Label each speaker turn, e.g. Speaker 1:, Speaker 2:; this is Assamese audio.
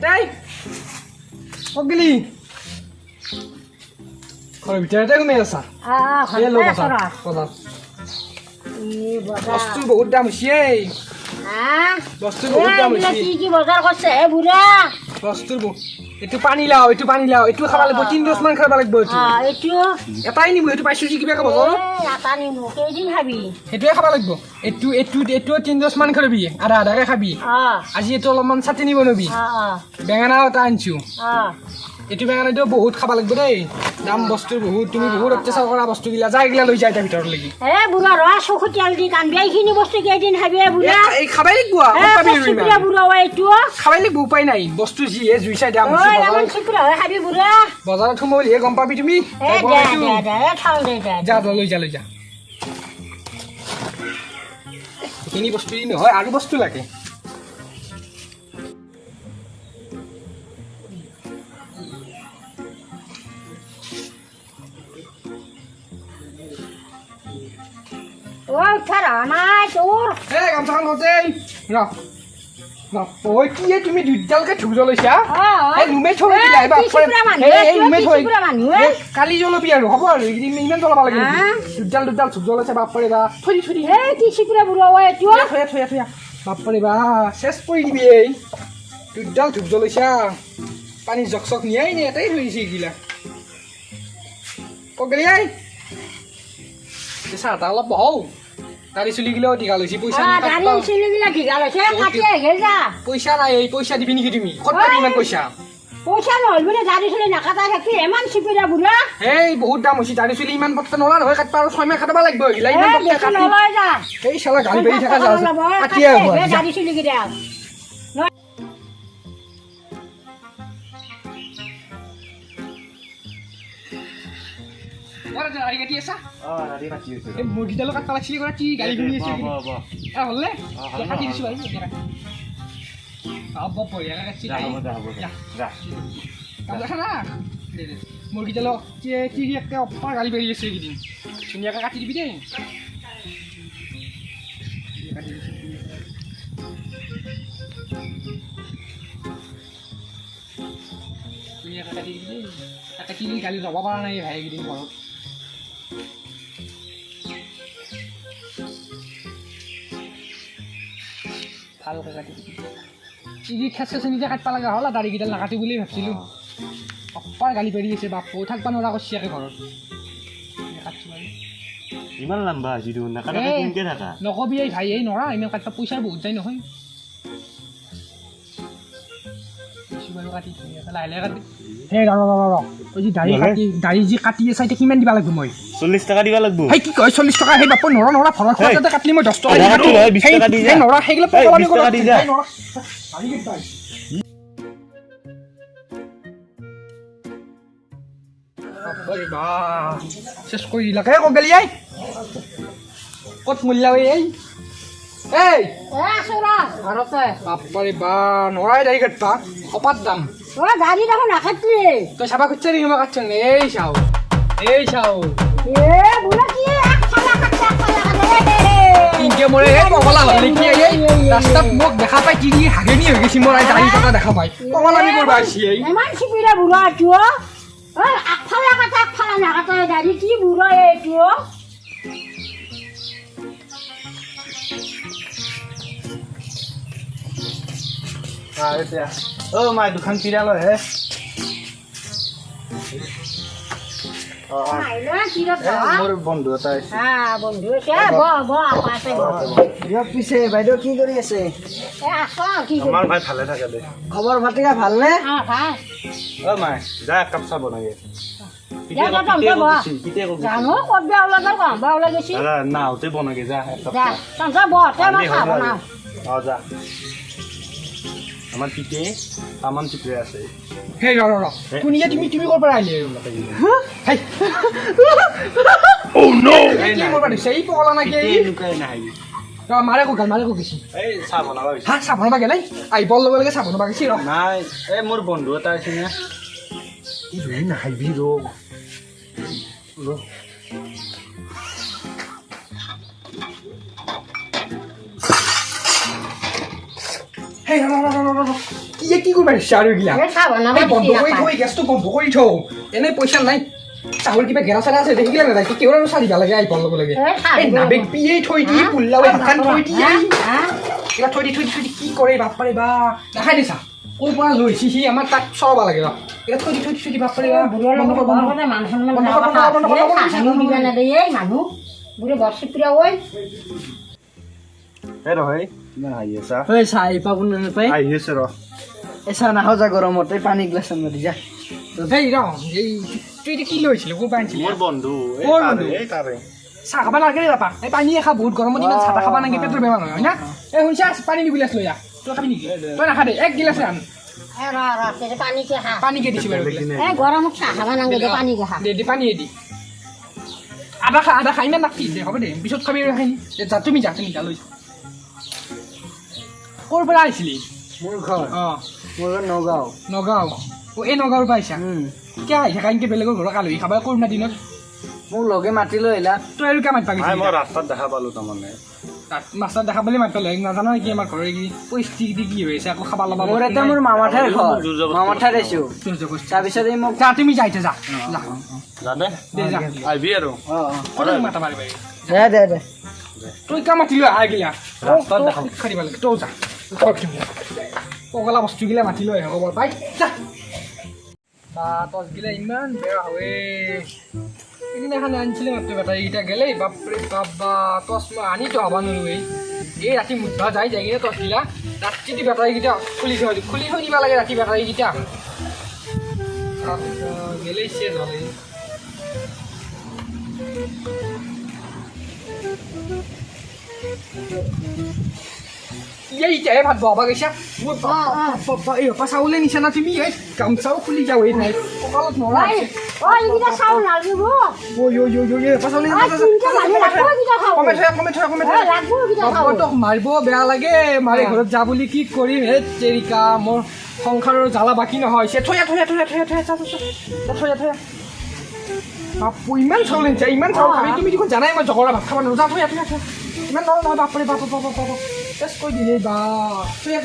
Speaker 1: তাই ক'ত গেলি ঘৰৰ ভিতৰতে ঘুমাই আছা বস্তু বহুত দাম হৈছে বস্তু বহুত দাম হৈছে
Speaker 2: কি বজাৰ কৰিছে হে বুঢ়া
Speaker 1: বস্তুৰ এইটো পানী লাও এইটো খাব লাগিব 3 ডোজ মান খাব লাগিব
Speaker 2: এইটো
Speaker 1: এটাই নিব এইটো পাইছো কি কিবা বজাৰত
Speaker 2: এটা নিমু কেইদিন খাবি
Speaker 1: সেইটোৱে খাব লাগিব এইটো 3 ডোজ মান খাবি আধাকে খাবি আজি এইটো অলপমান চাটনি বনাবি বেঙেনা এটা আনিছো এইটো বেঙেনাটো বহুত খাব লাগিব দেই দাম বস্তুৰ বহুত তুমি বহুত অত্যাচাৰ কৰা বস্তুগিলা যাইগিলা লৈ যায় তাৰ ভিতৰত লাগি
Speaker 2: বুঢ়া ৰ চকুতিয়াল দি কান্দি এইখিনি বস্তু কেইদিন খাবি বুঢ়া
Speaker 1: এই খাবাই লাগিব খাবাই লাগিব উপায় নাই বস্তু যিহে জুই চাই দাম বজাৰত সোমাবলিহে গম পাবি তুমি যা লৈ যা এইখিনি বস্তু নহয় আৰু বস্তু লাগে তুমি দুইডালকে ধুব জ্বলাইছা কালি জ্বলাবি আৰু হ'ব আৰু ইমান জ্বলাব লাগে দুডাল ধুব জ্বলাইছা বাপৰে বা থৈ বাপৰে বা চেচ কৰি দিবি এই দুডাল ধুব জ্বলাইছা পানী জক চক নিয়াই নে এটাই থৈ দিছে এইগিলা ক'ত গেলি আই চাহ তাহ অলপ বহল দাড়ি চুলিগিলাও দীঘল হৈছে পইচা নাই এই পইচা দিবি নেকি তুমি ক'ত পাবি ইমান পইচা এই বহুত দাম হৈছে দাড়ি চুলি ইমান পটকে নলা নহয় কাটবা আৰু 6 মাহ কাটবা লাগিব এইগিলা ইমান পটকে কাটি এই শালা গালি পাৰি থকা কাটিয়ে হ'ব মুৰ্গীডালো কাটবা লাগছিল কি গালি শুনি আছো হ'লে কাটি দিছো বাৰু বঢ়িয়াকৈ কাটছি দেখা না মুৰ্গীডালক কি একে অপাৰ গালি পাৰি আছে এইকেইদিন ধুনীয়াকৈ কাটি দিবি দেই ধুনীয়াকৈ কাটি দিবি দেই কাটি গালি ল'ব পৰা নাই ভাই এইকেইদিন ঘৰত ভালকৈ কাটি দিবি খেচ নিজে কাটবা লগা হ'ল আৰু দাড়িকেইডাল নাকাটি বুলি ভাবছিলোঁ অপাৰ গালি পাৰি আছে বাপু থাকবা নোৱাৰা কৰিছে একে ঘৰত
Speaker 3: ইমান লম্বা আজি
Speaker 1: নকবি এই ভাই এই নৰা ইমান কাটবা পইচাৰ বহুত যায় নহয় বাৰু কাটি লাহে লাহে কাটি দাড়ি যি কাটি আছে এতিয়া কিমান দিব লাগিব মই
Speaker 3: 40 টকা দিব লাগিব
Speaker 1: কি কয় 40 টকা সেই বাপু নৰা ঘৰৰ খৰচতে কাটলি মই 10 টকা নৰা সেইগিলা চেচ কৰি দিলাকে ক'ত গেলি আই ক'ত মূল্য এই বাপৰে বা নৰাই দাড়ি কাটবা অপাত দাম তই চাবা খুঁজছা নেকি মই কাটছ এই চাও কিনকে মৰে এই পগলা হ'ল নেকি এই ৰাস্তাত মোক দেখা পাই কি হাগেনি হৈ গৈছে মোৰ দাড়ি কটা দেখা পাই পগলামি কৰবা আহিছে এই
Speaker 3: মাই দুখান পিৰালৈ হে মোৰ বন্ধু এটা
Speaker 4: পিছে বাইদেউ কি কৰি আছে
Speaker 3: আমাৰ ভাই ভালে থাকে দে
Speaker 4: খবৰ পাতিকা ভালনে
Speaker 3: মাই যা এক কাপ চাহ বনাই নাওতে বনাগে যা যা আমার পিঠে সামান চিপে আছে
Speaker 1: হেই ৰ কোনিয়া তুমি ক'ৰ পৰা আহিলে হেই ও নো কি কৰবা দিছে এই পগলা নাকি এই
Speaker 3: লুকাই নাই
Speaker 1: মাৰে কো গেছি
Speaker 3: এই চাহ বনাবা গৈছে
Speaker 1: চাহ বনাবা গেলাই আই বল লগে লগে চাহ বনাবা গেছি
Speaker 3: নাই এই মোৰ বন্ধু এটা আছে না
Speaker 1: ই ৰে নাহিবি ৰ এই কি কৰিব পাৰিছা আৰু এইগিলা
Speaker 2: এই চাহ বনাব
Speaker 1: এই বন্ধ
Speaker 2: দিছি
Speaker 1: কৰি
Speaker 2: আপাই।
Speaker 1: থৈ গেছটো বন্ধ কৰি থওঁ এনেই পইচা নাই চাউল কিবা গেৰা চেৰা আছে দেখিলে নাযায় কি কেৱল আৰু চাহ দিবা লাগে আহি পাল ল'ব লাগে
Speaker 2: এই চাহ
Speaker 1: এই
Speaker 2: দিব
Speaker 1: নাবেগ
Speaker 2: লাগিব।
Speaker 1: পিয়েই থৈ দি পুল্লাও দোকান থৈ দি
Speaker 2: হা?
Speaker 1: কিবা থৈ দি কি কৰে বাপৰে বা নাখাই দিছা ক'ৰ পৰা লৈছি সি আমাৰ তাক চলাব লাগে ৰ এতিয়া থৈ দি বাপৰে বা
Speaker 2: বুঢ়াৰ লগত বৰ কথা মান সন্মান
Speaker 1: বন্ধ
Speaker 2: কৰা
Speaker 1: কৰ,
Speaker 2: কথা
Speaker 1: বন্ধ কৰ,
Speaker 2: আছে।
Speaker 1: বন্ধ কৰ,
Speaker 2: চাহনো দিবা নেদেই এই মানুহ বুঢ়ী বৰ চিপিৰা ঐ
Speaker 3: এই ৰহ ইমান হাঁহি আছা
Speaker 4: ঐ চাহ আহি পাব নাপাই
Speaker 3: আহি আছে ৰ
Speaker 4: এই চাহ নাখাওঁ যা গৰমতে পানী গিলাচ মাৰি যা
Speaker 1: এই ৰ এই তুই এতিয়া কি লৈছিলি ক'ৰ পৰা আনিছিলি
Speaker 3: মোৰ বন্ধু এই
Speaker 1: ক'ৰ
Speaker 3: তাৰে,
Speaker 1: বন্ধু?
Speaker 3: এই তাৰে
Speaker 1: চাহ খাব নালাগে বাপা এই পানীয়ে খা বহুত গৰমত ইমান চাহ খাব নালাগে পেটৰ বেমাৰ হয় না এই শুনছা পানী নিগিলাচ লৈ আহ তই খাবি নেকি তই নাখা দে এক গিলাচ আন
Speaker 2: এ ৰ তেৰে পানীকে খা
Speaker 1: পানীকে দিছি বাৰু
Speaker 3: বেলেগ
Speaker 1: গিলাচ।
Speaker 3: কিনে
Speaker 2: এই গৰমত চাহ খাব নালাগে দে পানীকে খা
Speaker 1: দে পানীয়ে দি আধা খা ইমান নাখি দে হ'ব দে পিছত খাবি আৰু খাই যা তুমি যা লৈ যা। ক'ৰ পৰা আহিছিলি
Speaker 4: মোৰ ঘৰ
Speaker 1: অঁ
Speaker 4: মোৰ ঘৰ নগাঁও
Speaker 1: নগাঁও এই নগাঁৱৰ পৰা আহিছা কিয় আহিছা কাইনকে বেলেগৰ ঘৰত আলহী খাবা কৰোণা দিনত
Speaker 4: মোক লগে মাতি লৈ আহিলা
Speaker 1: তই আৰু কিয় মাতিবা
Speaker 3: নাই
Speaker 1: গৈছিলি
Speaker 3: মই ৰাস্তাত দেখা পালো তাৰমানে
Speaker 1: মাছৰ দেখা পালে মাতিব লাগে নাজানো কি আমাৰ ঘৰৰ কি পৰিস্থিতি কি হৈ আছে আকৌ খাবা ল'বা
Speaker 4: মোৰ এটা মোৰ মামা ঠাইৰ ঘৰ মামা ঠাইত আহিছো তাৰপিছত এই মোক
Speaker 1: যা তুমি যাই যা যা
Speaker 3: জানে
Speaker 1: দে যা
Speaker 3: আহিবি আৰু
Speaker 1: ক'ত মাতা মাৰিবা
Speaker 4: দে
Speaker 1: তই কিয় মাতিলো আহ গিলা
Speaker 3: ৰাস্তাত দেখা
Speaker 1: শিক্ষা দিব লাগে তই যা পগলা বস্তুগিলা মাতি লৈ আহ খবৰ পাই যা বা টচগিলা ইমান বেয়া হয় সেইদিনাখন আনিছিলে মাত্ৰ বেটাৰীকেইটা গেলেই বাপৰে বাপ বা টচ মই আনিতো হ'ব নোৱাৰো এই ৰাতি মুঠা যাই কিনে টচগিলা ৰাতি বেটাৰীকেইটা খুলি থৈ দিব লাগে ৰাতি বেটাৰীকেইটা গেলেই চেজ হ'লে এতিয়াহে ভাত বহাব গৈছা মোৰ এই চাউলে নিছা না তুমি এই গামচাও খুলি যাওঁ এই নাই কঁকালত নৰা
Speaker 2: ঐ এইকেইটা চাউল নালাগিব লাগব এইকেইটা চাউল
Speaker 1: মাৰিব বেয়া লাগে মাৰি ঘৰত যা বুলি কি কৰিম হে তেৰিকা মোৰ সংসাৰৰ জ্বালা বাকী নহয় থৈয়া বাপু ইমান চাউল আনিছা ইমান চাউল খাবি তুমি দেখোন জানাই মই জগৰা ভাত খাব নোৱাৰো যা থৈয়া ইমান নহয় বাপৰে বাপ টেষ্ট কৰি দিলে বা থৈয়া